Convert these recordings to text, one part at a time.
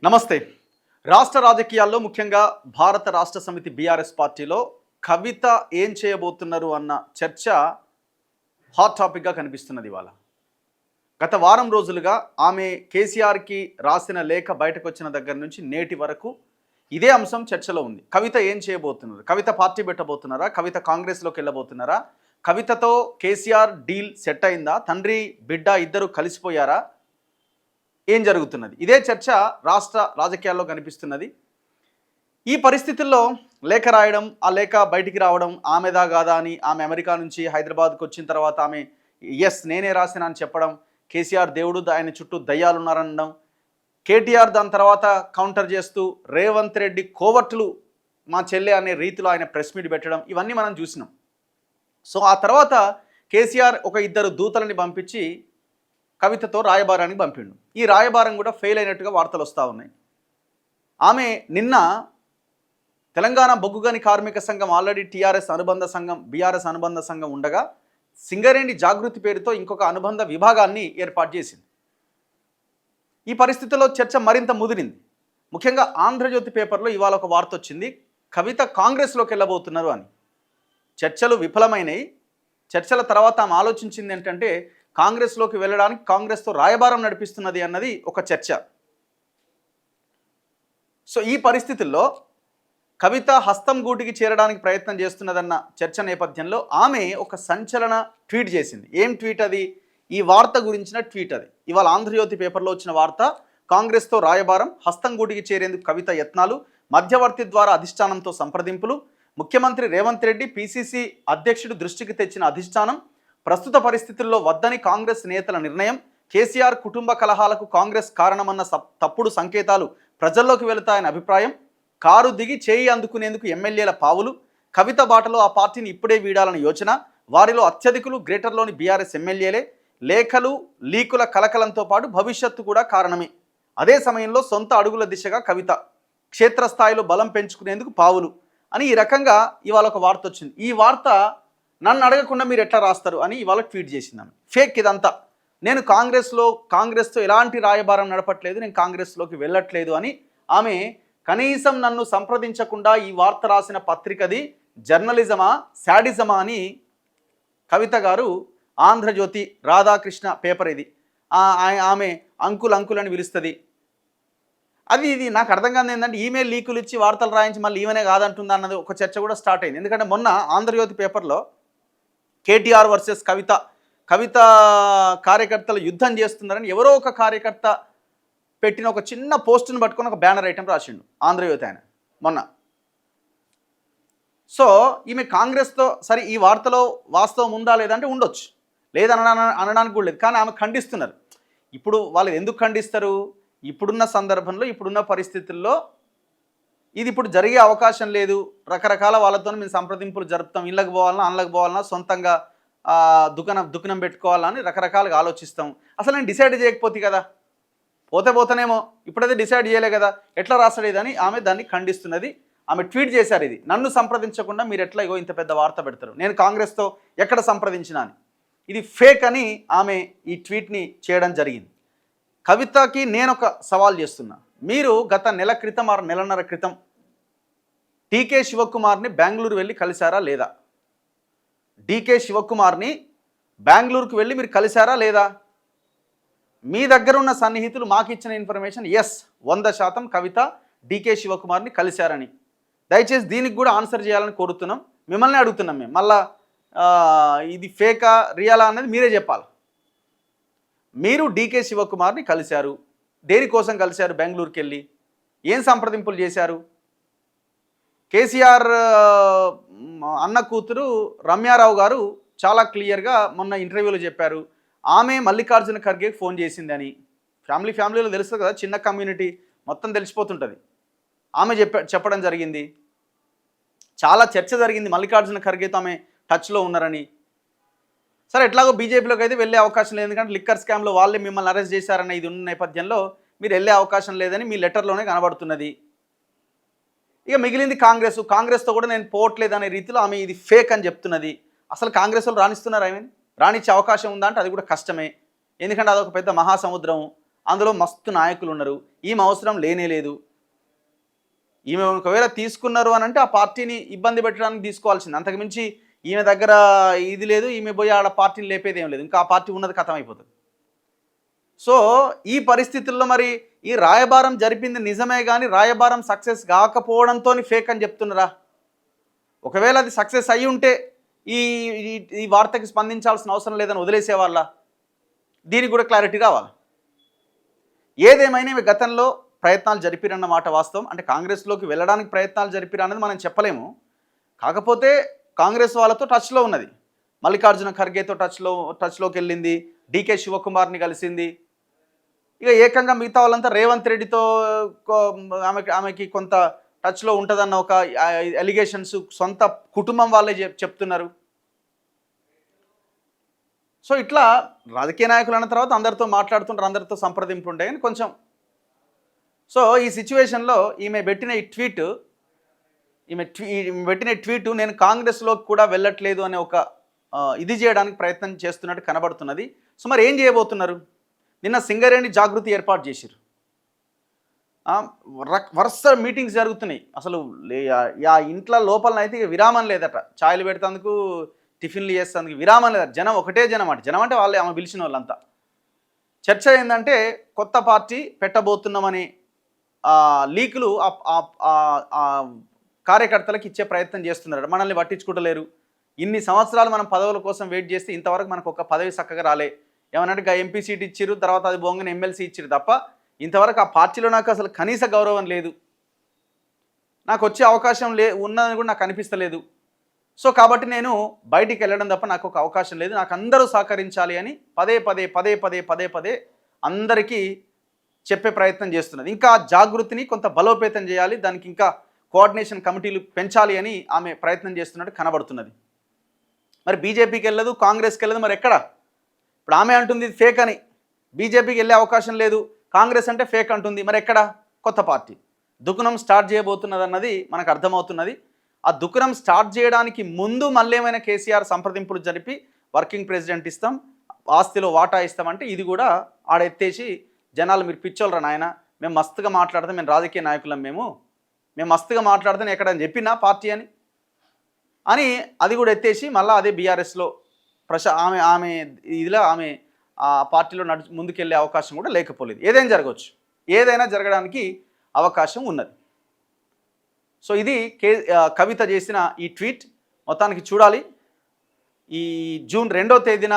నమస్తే. రాష్ట్ర రాజకీయాల్లో ముఖ్యంగా భారత రాష్ట్ర సమితి బీఆర్ఎస్ పార్టీలో కవిత ఏం చేయబోతున్నారు అన్న చర్చ హాట్ టాపిక్గా కనిపిస్తున్నది ఇవాళ. గత వారం రోజులుగా ఆమె కేసీఆర్కి రాసిన లేఖ బయటకు వచ్చిన దగ్గర నుంచి నేటి వరకు ఇదే అంశం చర్చలో ఉంది. కవిత ఏం చేయబోతున్నారు? కవిత పార్టీ పెట్టబోతున్నారా? కవిత కాంగ్రెస్లోకి వెళ్ళబోతున్నారా? కవితతో కేసీఆర్ డీల్ సెట్ అయిందా? తండ్రి బిడ్డ ఇద్దరు కలిసిపోయారా? ఏం జరుగుతున్నది? ఇదే చర్చ రాష్ట్ర రాజకీయాల్లో కనిపిస్తున్నది. ఈ పరిస్థితుల్లో లేఖ రాయడం, ఆ లేఖ బయటికి రావడం, ఆమెదా కాదా అని ఆమె అమెరికా నుంచి హైదరాబాద్కు వచ్చిన తర్వాత ఆమె నేనే రాసిన అని చెప్పడం, కేసీఆర్ దేవుడు ఆయన చుట్టూ దయ్యాలున్నారనడం, కేటీఆర్ దాని తర్వాత కౌంటర్ చేస్తూ రేవంత్ రెడ్డి కోవర్టులు మా చెల్లె అనే రీతిలో ఆయన ప్రెస్ మీట్ పెట్టడం, ఇవన్నీ మనం చూసినాం. సో ఆ తర్వాత కేసీఆర్ ఒక ఇద్దరు దూతలని పంపించి కవితతో రాయబారానికి పంపిండు. ఈ రాయబారం కూడా ఫెయిల్ అయినట్టుగా వార్తలు వస్తూ ఉన్నాయి. ఆమె నిన్న తెలంగాణ బొగ్గుగని కార్మిక సంఘం ఆల్రెడీ టీఆర్ఎస్ అనుబంధ సంఘం, బీఆర్ఎస్ అనుబంధ సంఘం ఉండగా సింగరేణి జాగృతి పేరుతో ఇంకొక అనుబంధ విభాగాన్ని ఏర్పాటు చేసింది. ఈ పరిస్థితుల్లో చర్చ మరింత ముదిరింది. ముఖ్యంగా ఆంధ్రజ్యోతి పేపర్లో ఇవాళ ఒక వార్త వచ్చింది, కవిత కాంగ్రెస్లోకి వెళ్ళబోతున్నారు అని. చర్చలు విఫలమైనవి. చర్చల తర్వాత ఆమె ఆలోచించింది ఏంటంటే కాంగ్రెస్లోకి వెళ్ళడానికి కాంగ్రెస్తో రాయబారం నడిపిస్తున్నది అన్నది ఒక చర్చ. సో ఈ పరిస్థితుల్లో కవిత హస్తం గూటికి చేరడానికి ప్రయత్నం చేస్తున్నదన్న చర్చ నేపథ్యంలో ఆమె ఒక సంచలన ట్వీట్ చేసింది. ఏం ట్వీట్ అది? ఈ వార్త గురించిన ట్వీట్ అది. ఇవాళ ఆంధ్రజ్యోతి పేపర్లో వచ్చిన వార్త, కాంగ్రెస్తో రాయబారం, హస్తం గూటికి చేరేందుకు కవిత యత్నాలు, మధ్యవర్తి ద్వారా అధిష్టానంతో సంప్రదింపులు, ముఖ్యమంత్రి రేవంత్ రెడ్డి పీసీసీ అధ్యక్షుడు దృష్టికి తెచ్చిన అధిష్టానం, ప్రస్తుత పరిస్థితుల్లో వద్దని కాంగ్రెస్ నేతల నిర్ణయం, కేసీఆర్ కుటుంబ కలహాలకు కాంగ్రెస్ కారణమన్న తప్పుడు సంకేతాలు ప్రజల్లోకి వెళుతాయని అభిప్రాయం, కారు దిగి చేయి అందుకునేందుకు ఎమ్మెల్యేల పావులు, కవిత బాటలో ఆ పార్టీని ఇప్పుడే వీడాలని యోచన, వారిలో అత్యధికులు గ్రేటర్లోని బీఆర్ఎస్ ఎమ్మెల్యేలే, లేఖలు లీకుల కలకలంతో పాటు భవిష్యత్తు కూడా కారణమే, అదే సమయంలో సొంత అడుగుల దిశగా కవిత, క్షేత్రస్థాయిలో బలం పెంచుకునేందుకు పావులు అని ఈ రకంగా ఇవాళ ఒక వార్త వచ్చింది. ఈ వార్త నన్ను అడగకుండా మీరు ఎట్లా రాస్తారు అని ఇవాళ ట్వీట్ చేసిందాను. ఫేక్ ఇదంతా. నేను కాంగ్రెస్తో ఎలాంటి రాయబారం నడపట్లేదు, నేను కాంగ్రెస్లోకి వెళ్ళట్లేదు అని ఆమె కనీసం నన్ను సంప్రదించకుండా ఈ వార్త రాసిన పత్రికది జర్నలిజమా శాడిజమా అని కవిత గారు ఆంధ్రజ్యోతి రాధాకృష్ణ పేపర్ ఇది ఆమె అంకుల్ అని పిలుస్తుంది. ఇది నాకు అర్థం కాదు ఏంటంటే ఈమెయిల్ లీకులు ఇచ్చి వార్తలు రాయించి మళ్ళీ ఈమెనే కాదంటుందా అన్నది ఒక చర్చ కూడా స్టార్ట్ అయింది. ఎందుకంటే మొన్న ఆంధ్రజ్యోతి పేపర్లో కేటీఆర్ వర్సెస్ కవిత కార్యకర్తలు యుద్ధం చేస్తున్నారని ఎవరో ఒక కార్యకర్త పెట్టిన ఒక చిన్న పోస్టును పట్టుకొని ఒక బ్యానర్ ఐటెం రాసిండు ఆంధ్రజ్యోతి ఆయన మొన్న. సో ఈమె కాంగ్రెస్తో సరే ఈ వార్తలో వాస్తవం ఉందా లేదంటే ఉండొచ్చు, అనడానికి కూడా లేదు, కానీ ఆమె ఖండిస్తున్నారు. ఇప్పుడు వాళ్ళు ఎందుకు ఖండిస్తారు? ఇప్పుడున్న సందర్భంలో ఇప్పుడున్న పరిస్థితుల్లో ఇది ఇప్పుడు జరిగే అవకాశం లేదు, రకరకాల వాళ్ళతో మేము సంప్రదింపులు జరుపుతాం, ఇళ్ళకి పోవాలన్నా అన్నలకు పోవాలన్నా సొంతంగా దుకాణం పెట్టుకోవాలని రకరకాలుగా ఆలోచిస్తాం. అసలు నేను డిసైడ్ చేయకపోతే కదా, పోతేనేమో ఇప్పుడైతే డిసైడ్ చేయలే కదా, ఎట్లా రాస్తాడు ఇదని ఆమె దాన్ని ఖండిస్తున్నది. ఆమె ట్వీట్ చేశారు, ఇది నన్ను సంప్రదించకుండా మీరు ఎట్లా ఇంత పెద్ద వార్త పెడతారు, నేను కాంగ్రెస్తో ఎక్కడ సంప్రదించినా అని. ఇది ఫేక్ అని ఆమె ఈ ట్వీట్ని చేయడం జరిగింది. కవితకి నేను ఒక సవాల్ చేస్తున్నా, మీరు గత నెల క్రితం నెలన్నర క్రితం డీకే శివకుమార్ని బెంగళూరు వెళ్ళి కలిశారా లేదా? డీకే శివకుమార్ని బెంగళూరుకు వెళ్ళి మీరు కలిశారా లేదా? మీ దగ్గర ఉన్న సన్నిహితులు మాకు ఇచ్చిన ఇన్ఫర్మేషన్ 100% కవిత డీకే శివకుమార్ని కలిశారని. దయచేసి దీనికి కూడా ఆన్సర్ చేయాలని కోరుతున్నాం, మిమ్మల్ని అడుగుతున్నాం. మేము మళ్ళా ఇది ఫేకా రియలా అనేది మీరే చెప్పాలి. మీరు డీకే శివకుమార్ని కలిశారు, దేనికోసం కలిశారు? బెంగళూరుకి వెళ్ళి ఏం సంప్రదింపులు చేశారు? కేసీఆర్ అన్న కూతురు రమ్యారావు గారు చాలా క్లియర్గా మొన్న ఇంటర్వ్యూలో చెప్పారు, ఆమె మల్లికార్జున ఖర్గేకి ఫోన్ చేసిందని. ఫ్యామిలీలో తెలుస్తుంది కదా, చిన్న కమ్యూనిటీ మొత్తం తెలిసిపోతుంటుంది. ఆమె చెప్పడం జరిగింది. చాలా చర్చ జరిగింది, మల్లికార్జున ఖర్గేతో ఆమె టచ్లో ఉన్నారని. సరే ఎట్లాగో బీజేపీలోకి అయితే వెళ్ళే అవకాశం లేదు, ఎందుకంటే లిక్కర్ స్కామ్లో వాళ్ళే మిమ్మల్ని అరెస్ట్ చేశారన్న ఇది ఉన్న నేపథ్యంలో మీరు వెళ్ళే అవకాశం లేదని మీ లెటర్లోనే కనబడుతున్నది. ఇక మిగిలింది కాంగ్రెస్తో కూడా నేను పోవట్లేదనే రీతిలో ఆమె ఇది ఫేక్ అని చెప్తున్నది. అసలు కాంగ్రెస్ వాళ్ళు రాణిస్తున్నారు, రాణించే అవకాశం ఉందా అంటే అది కూడా కష్టమే. ఎందుకంటే అదొక పెద్ద మహాసముద్రం, అందులో మస్తు నాయకులు ఉన్నారు, ఈమె అవసరం లేనే లేదు, ఈమె ఒకవేళ తీసుకున్నారు అని అంటే ఆ పార్టీని ఇబ్బంది పెట్టడానికి తీసుకోవాల్సింది, అంతకుమించి ఈమె దగ్గర ఇది లేదు, ఈమె పోయి ఆడ పార్టీని లేపేది ఏం లేదు, ఇంకా ఆ పార్టీ ఉన్నది ఖతం అయిపోతుంది. సో ఈ పరిస్థితుల్లో మరి ఈ రాయబారం జరిపింది నిజమే కానీ రాయబారం సక్సెస్ కాకపోవడంతో ఫేక్ అని చెప్తున్నారా? ఒకవేళ అది సక్సెస్ అయ్యి ఉంటే ఈ ఈ వార్తకి స్పందించాల్సిన అవసరం లేదని వదిలేసేవాళ్ళ? దీనికి కూడా క్లారిటీ కావాలి. ఏదేమైనా ఇవి గతంలో ప్రయత్నాలు జరిపిరన్న మాట వాస్తవం. అంటే కాంగ్రెస్లోకి వెళ్ళడానికి ప్రయత్నాలు జరిపిరా అనేది మనం చెప్పలేము. కాకపోతే కాంగ్రెస్ వాళ్ళతో టచ్లో ఉన్నది, మల్లికార్జున ఖర్గేతో టచ్లోకి వెళ్ళింది, డీకే శివకుమార్ని కలిసింది. ఇక ఏకంగా మిగతా వాళ్ళంతా రేవంత్ రెడ్డితో ఆమెకి కొంత టచ్లో ఉంటుందన్న ఒక ఎలిగేషన్స్ సొంత కుటుంబం వాళ్ళే చెప్తున్నారు. సో ఇట్లా రాజకీయ నాయకులు అన్న తర్వాత అందరితో మాట్లాడుతుంటారు, అందరితో సంప్రదింపు ఉంటాయి కానీ కొంచెం. సో ఈ సిచ్యువేషన్లో ఈమె పెట్టిన ట్వీట్ నేను కాంగ్రెస్లోకి కూడా వెళ్ళట్లేదు అనే ఒక ఇది చేయడానికి ప్రయత్నం చేస్తున్నట్టు కనబడుతున్నది. సో మరి ఏం చేయబోతున్నారు? నిన్న సింగరేణి జాగృతి ఏర్పాటు చేశారు, వరుస మీటింగ్స్ జరుగుతున్నాయి. అసలు ఆ ఇంట్లో లోపలనైతే విరామం లేదట, ఛాయలు పెడతాందుకు టిఫిన్లు చేసేందుకు విరామం లేదట. జనం ఒకటే జనం అంటే వాళ్ళే ఆమె పిలిచిన వాళ్ళంతా. చర్చ ఏంటంటే కొత్త పార్టీ పెట్టబోతున్నామని లీకులు కార్యకర్తలకు ఇచ్చే ప్రయత్నం చేస్తున్నారు. మనల్ని పట్టించుకుంటలేరు, ఇన్ని సంవత్సరాలు మనం పదవుల కోసం వెయిట్ చేస్తే ఇంతవరకు మనకు ఒక పదవి చక్కగా రాలే, ఏమన్నట్టుగా ఎంపీ సీట్ ఇచ్చిరు, తర్వాత అది బొంగని ఎమ్మెల్సీ ఇచ్చిరు తప్ప ఇంతవరకు ఆ పార్టీలో నాకు అసలు కనీస గౌరవం లేదు, నాకు వచ్చే అవకాశం ఉన్నదని కూడా నాకు అనిపిస్తలేదు. సో కాబట్టి నేను బయటికి వెళ్ళడం తప్ప నాకు ఒక అవకాశం లేదు, నాకు అందరూ సహకరించాలి అని పదే అందరికీ చెప్పే ప్రయత్నం చేస్తున్నది. ఇంకా జాగృతిని కొంత బలోపేతం చేయాలి, దానికి ఇంకా కోఆర్డినేషన్ కమిటీలు పెంచాలి అని ఆమె ప్రయత్నం చేస్తున్నట్టు కనబడుతున్నది. మరి బీజేపీకి వెళ్ళదు, కాంగ్రెస్కి వెళ్ళదు, మరి ఎక్కడ? ఇప్పుడు ఆమె అంటుంది ఫేక్ అని, బీజేపీకి వెళ్ళే అవకాశం లేదు, కాంగ్రెస్ అంటే ఫేక్ అంటుంది, మరి ఎక్కడ? కొత్త పార్టీ దుకుణం స్టార్ట్ చేయబోతున్నది అన్నది మనకు అర్థమవుతున్నది. ఆ దుకుణం స్టార్ట్ చేయడానికి ముందు మళ్ళీ ఏమైనా కేసీఆర్ సంప్రదింపులు జరిపి వర్కింగ్ ప్రెసిడెంట్ ఇస్తాం, ఆస్తిలో వాటా ఇస్తామంటే ఇది కూడా ఆడెత్తేసి జనాలు మీరు పిచ్చోళ్ళరా నాయన, మేము మస్తుగా మాట్లాడతాం, మేము రాజకీయ నాయకులం, మేము మస్తుగా మాట్లాడతాం ఎక్కడని చెప్పినా పార్టీ అని అది కూడా ఎత్తేసి మళ్ళీ అదే బీఆర్ఎస్లో ఆమె ఇదిలో ఆమె ఆ పార్టీలో ముందుకెళ్ళే అవకాశం కూడా లేకపోలేదు. ఏదైనా జరగవచ్చు, ఏదైనా జరగడానికి అవకాశం ఉన్నది. సో ఇది కవిత చేసిన ఈ ట్వీట్ మొత్తానికి చూడాలి. ఈ జూన్ 2వ తేదీన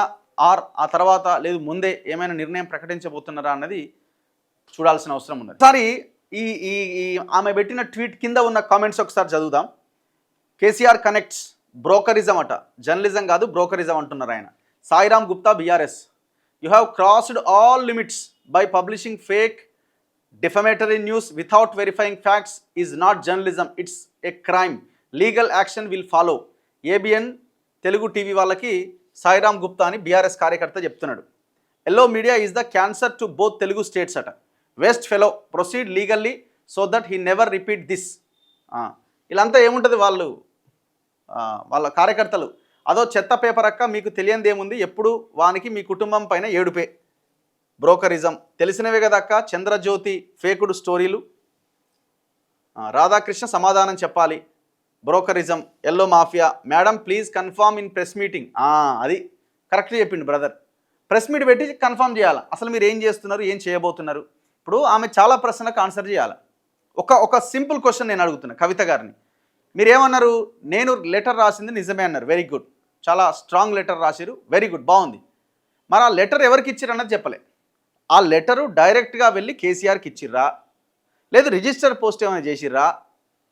ఆ తర్వాత లేదు ముందే ఏమైనా నిర్ణయం ప్రకటించబోతున్నారా అన్నది చూడాల్సిన అవసరం ఉన్నది. ఒకసారి ఈ ఆమె పెట్టిన ట్వీట్ కింద ఉన్న కామెంట్స్ ఒకసారి చదువుదాం. కేసీఆర్ కనెక్ట్స్ బ్రోకరిజం అట, జర్నలిజం కాదు బ్రోకరిజం అంటున్నారు ఆయన. Sairam Gupta BRS, you have crossed all limits by publishing fake defamatory news without verifying facts is not journalism, it's a crime, legal action will follow. ABN Telugu TV వాళ్ళకి సాయిరామ్ గుప్తా అని BRS కార్యకర్త చెప్తున్నాడు. Yellow media is the cancer to both Telugu states అట. West fellow proceed legally so that he never repeat this. ఇలాంతా ఏముంటుంది వాళ్ళ కార్యకర్తలు, అదో చెత్త పేపర్ అక్క, మీకు తెలియంది ఏముంది, ఎప్పుడు వానికి మీ కుటుంబం పైన ఏడుపే, బ్రోకరిజం తెలిసినవే కదా అక్క, చంద్రజ్యోతి ఫేకుడు స్టోరీలు, రాధాకృష్ణ సమాధానం చెప్పాలి, brokerism, yellow mafia, madam please confirm in press meeting. అది కరెక్ట్గా చెప్పిండు బ్రదర్, ప్రెస్ మీట్ పెట్టి కన్ఫర్మ్ చేయాలి అసలు మీరు ఏం చేస్తున్నారు, ఏం చేయబోతున్నారు. ఇప్పుడు ఆమె చాలా ప్రశ్నలకు ఆన్సర్ చేయాలి. ఒక సింపుల్ క్వశ్చన్ నేను అడుగుతున్నా కవిత గారిని, మీరేమన్నారు? నేను లెటర్ రాసింది నిజమే అన్నారు, వెరీ గుడ్, చాలా స్ట్రాంగ్ లెటర్ రాసిరు, వెరీ గుడ్, బాగుంది. మరి ఆ లెటర్ ఎవరికి ఇచ్చిర్రు అన్నది చెప్పలే. ఆ లెటరు డైరెక్ట్గా వెళ్ళి కేసీఆర్కి ఇచ్చిర్రా, లేదు రిజిస్టర్ పోస్ట్ ఏమైనా చేసిర్రా,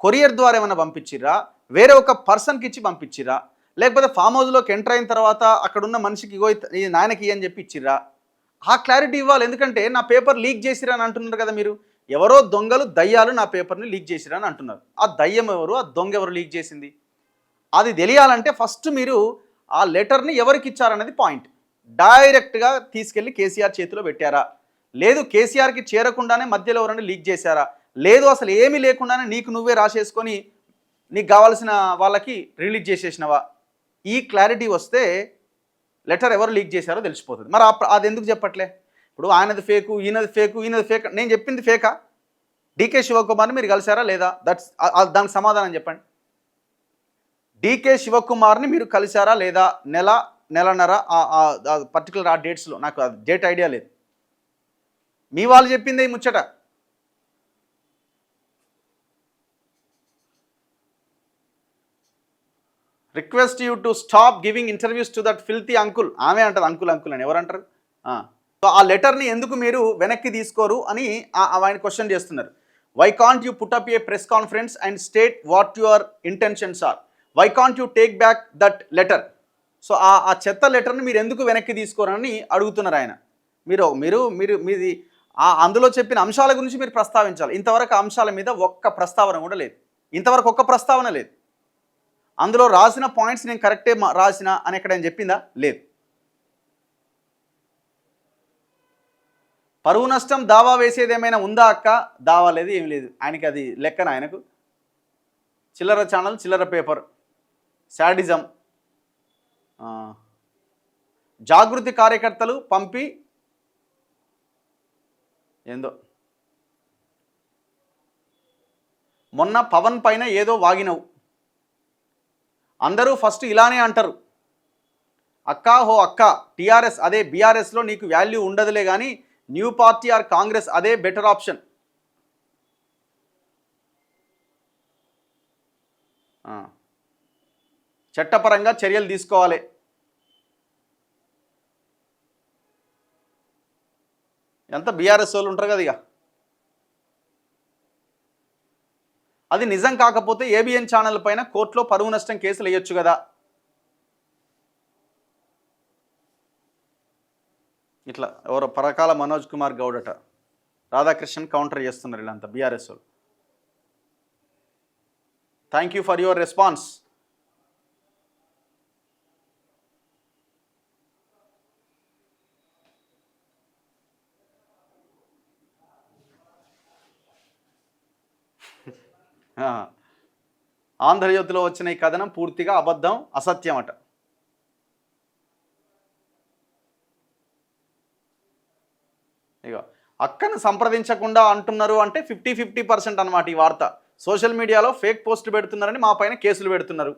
కొరియర్ ద్వారా ఏమైనా పంపించిర్రా, వేరే ఒక పర్సన్కి ఇచ్చి పంపించిర్రా, లేకపోతే ఫామ్ హౌస్లోకి ఎంటర్ అయిన తర్వాత అక్కడున్న మనిషికి ఇగో నాయనకి అని చెప్పి ఇచ్చిర్రా? ఆ క్లారిటీ ఇవ్వాలి. ఎందుకంటే నా పేపర్ లీక్ చేసిరా అని అంటున్నారు కదా మీరు, ఎవరో దొంగలు దయ్యాలు నా పేపర్ని లీక్ చేసిరా అని అంటున్నారు. ఆ దయ్యం ఎవరు, ఆ దొంగ ఎవరు లీక్ చేసింది, అది తెలియాలంటే ఫస్ట్ మీరు ఆ లెటర్ని ఎవరికి ఇచ్చారనేది పాయింట్. డైరెక్ట్గా తీసుకెళ్ళి కేసీఆర్ చేతిలో పెట్టారా, లేదు కేసీఆర్కి చేరకుండానే మధ్యలో ఎవరైనా లీక్ చేశారా, లేదు అసలు ఏమీ లేకుండానే నీకు నువ్వే రాసేసుకొని నీకు కావాల్సిన వాళ్ళకి రిలీజ్ చేసేసినవా? ఈ క్లారిటీ వస్తే లెటర్ ఎవరు లీక్ చేశారో తెలిసిపోతుంది. మరి అది ఎందుకు చెప్పట్లే? ఇప్పుడు ఆయనది ఫేకు, ఈయనది ఫేకు, ఈయనది ఫేక్, నేను చెప్పింది ఫేకా? డీకే శివకుమార్ని మీరు కలిశారా లేదా? దానికి సమాధానం చెప్పండి. డీకే శివకుమార్ని మీరు కలిశారా లేదా? నెలన్నర పర్టికులర్ ఆ డేట్స్లో, నాకు డేట్ ఐడియా లేదు. మీ వాళ్ళు చెప్పిందే ఈ ముచ్చట. Request you to stop giving interviews to that filthy uncle. ఆమె అంటది అంకుల్ అంకుల్ అని. ఎవరంటారు? సో ఆ లెటర్ని ఎందుకు మీరు వెనక్కి తీసుకోరు అని ఆయన క్వశ్చన్ చేస్తున్నారు. Why can't you put up a press conference and state what your intentions are? Why can't you take back that letter? So ఆ చెత్త లెటర్ని మీరు ఎందుకు వెనక్కి తీసుకోరని అడుగుతున్నారు ఆయన. మీది అందులో చెప్పిన అంశాల గురించి మీరు ప్రస్తావించాలి. ఇంతవరకు అంశాల మీద ఒక్క ప్రస్తావన కూడా లేదు. ఇంతవరకు ఒక్క ప్రస్తావన లేదు. అందులో రాసిన పాయింట్స్ నేను కరెక్టే రాసిన అని ఎక్కడైనా చెప్పిందా? లేదు. పరువు నష్టం దావా వేసేది ఏమైనా ఉందా అక్క? దావా లేదు, ఏమి లేదు. ఆయనకి అది లెక్కన. ఆయనకు చిల్లర ఛానల్, చిల్లర పేపర్, శాడిజం, జాగృతి కార్యకర్తలు పంపి ఏందో మొన్న పవన్ పైన ఏదో వాగినవు, అందరూ ఫస్ట్ ఇలానే అంటారు, అక్క హో అక్క టీఆర్ఎస్ అదే బీఆర్ఎస్లో నీకు వాల్యూ ఉండదులే కానీ న్యూ పార్టీ ఆర్ కాంగ్రెస్ అదే బెటర్ ఆప్షన్. చట్టపరంగా చర్యలు తీసుకోవాలి. ఎంత బీఆర్ఎస్ వాళ్ళు ఉంటారు కదా. ఇక అది నిజం కాకపోతే ఏబిఎన్ ఛానల్ పైన కోర్టులో పరువు నష్టం కేసులు వేయొచ్చు కదా. ఇట్లా ఎవరో పరకాల మనోజ్ కుమార్ గౌడ్ అట, రాధాకృష్ణన్ కౌంటర్ చేస్తున్నారు వీళ్ళంతా బీఆర్ఎస్ వాళ్ళు. Thank you for your response. ఆంధ్రజ్యోతిలో వచ్చిన ఈ కథనం పూర్తిగా అబద్ధం, అసత్యం అట. ఇక అక్కను సంప్రదించకుండా అంటున్నారు అంటే 50-50% అన్నమాట ఈ వార్త. సోషల్ మీడియాలో ఫేక్ పోస్ట్ పెడుతున్నారని మా పైన కేసులు పెడుతున్నారు.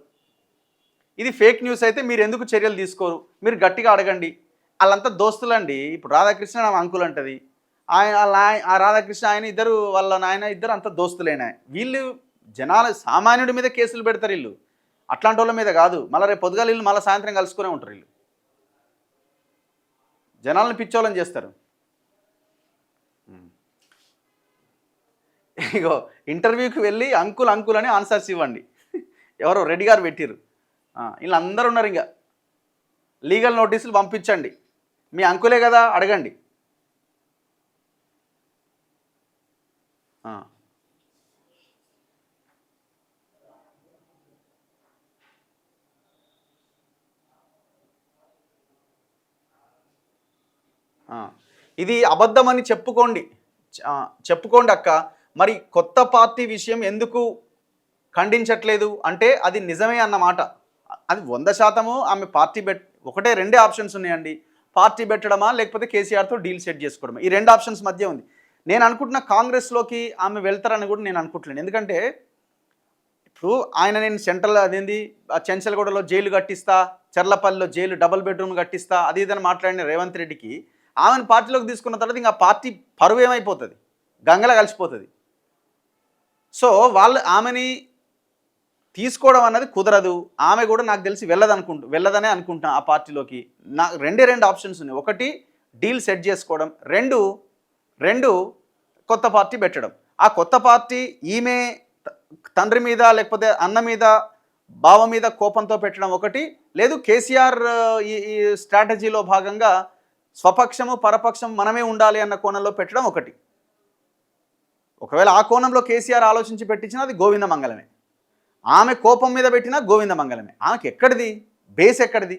ఇది ఫేక్ న్యూస్ అయితే మీరు ఎందుకు చర్యలు తీసుకోరు? మీరు గట్టిగా అడగండి. వాళ్ళంతా దోస్తులండి. ఇప్పుడు రాధాకృష్ణ ఆమె అంకుల్ అంటది, ఆ రాధాకృష్ణ ఆయన ఇద్దరు, వాళ్ళ నాయన ఇద్దరు అంత దోస్తులేనా. వీళ్ళు జనాల సామాన్యుడి మీద కేసులు పెడతారు. వీళ్ళు అట్లాంటి వాళ్ళ మీద కాదు. మళ్ళీ రేపు పొద్దుగాల వీళ్ళు మళ్ళీ సాయంత్రం కలుసుకునే ఉంటారు. వీళ్ళు జనాలను పిచ్చోళ్ళని చేస్తారు. ఇగో ఇంటర్వ్యూకి వెళ్ళి అంకుల్ అంకుల్ అని ఆన్సర్స్ ఇవ్వండి. ఎవరో రెడ్డి గారు పెట్టిరు. వీళ్ళందరూ ఉన్నారు. ఇంకా లీగల్ నోటీసులు పంపించండి. మీ అంకులే కదా, అడగండి. ఇది అబద్ధమని చెప్పుకోండి అక్క. మరి కొత్త పార్టీ విషయం ఎందుకు ఖండించట్లేదు అంటే అది నిజమే అన్నమాట. అది 100% ఆమె పార్టీ ఒకటే రెండే ఆప్షన్స్ ఉన్నాయండి. పార్టీ పెట్టడమా లేకపోతే కేసీఆర్తో డీల్ సెట్ చేసుకోవడమా. ఈ రెండు ఆప్షన్స్ మధ్య ఉంది. నేను అనుకుంటున్న కాంగ్రెస్లోకి ఆమె వెళ్తారని కూడా నేను అనుకుంటున్నాను. ఎందుకంటే ఇప్పుడు నేను సెంట్రల్ అదేంది చెంచల్గూడలో జైలు కట్టిస్తా, చర్లపల్లిలో జైలు డబుల్ బెడ్రూమ్ కట్టిస్తా, అది ఇదని మాట్లాడిన రేవంత్ రెడ్డికి ఆమెను పార్టీలోకి తీసుకున్న తర్వాత ఇంకా పార్టీ పరువు ఏమైపోతుంది, గంగలా కలిసిపోతుంది. సో వాళ్ళు ఆమెని తీసుకోవడం అన్నది కుదరదు. ఆమె కూడా నాకు తెలిసి వెళ్ళదనే అనుకుంటున్నా ఆ పార్టీలోకి. నాకు రెండు ఆప్షన్స్ ఉన్నాయి. ఒకటి డీల్ సెట్ చేసుకోవడం, రెండు కొత్త పార్టీ పెట్టడం. ఆ కొత్త పార్టీ ఈమె తండ్రి మీద లేకపోతే అన్న మీద బావ మీద కోపంతో పెట్టడం ఒకటి, లేదు కేసీఆర్ ఈ స్ట్రాటజీలో భాగంగా స్వపక్షము పరపక్షం మనమే ఉండాలి అన్న కోణంలో పెట్టడం ఒకటి. ఒకవేళ ఆ కోణంలో కేసీఆర్ ఆలోచించి పెట్టించినా అది గోవింద మంగళమే. ఆమె కోపం మీద పెట్టినా గోవింద మంగళమే. ఆమెకి ఎక్కడిది బేస్, ఎక్కడిది?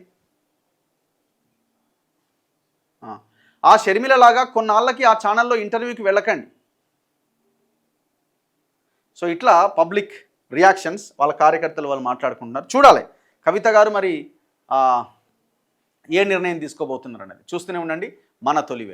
ఆ షర్మిలలాగా కొన్నాళ్ళకి ఆ ఛానల్లో ఇంటర్వ్యూకి వెళ్ళకండి. సో ఇట్లా పబ్లిక్ రియాక్షన్స్, వాళ్ళ కార్యకర్తలు వాళ్ళు మాట్లాడుకుంటున్నారు. చూడాలి కవిత గారు మరి ఏ నిర్ణయం తీసుకోబోతున్నారు అనేది. చూస్తూనే ఉండండి మన తొలి వెలుగు.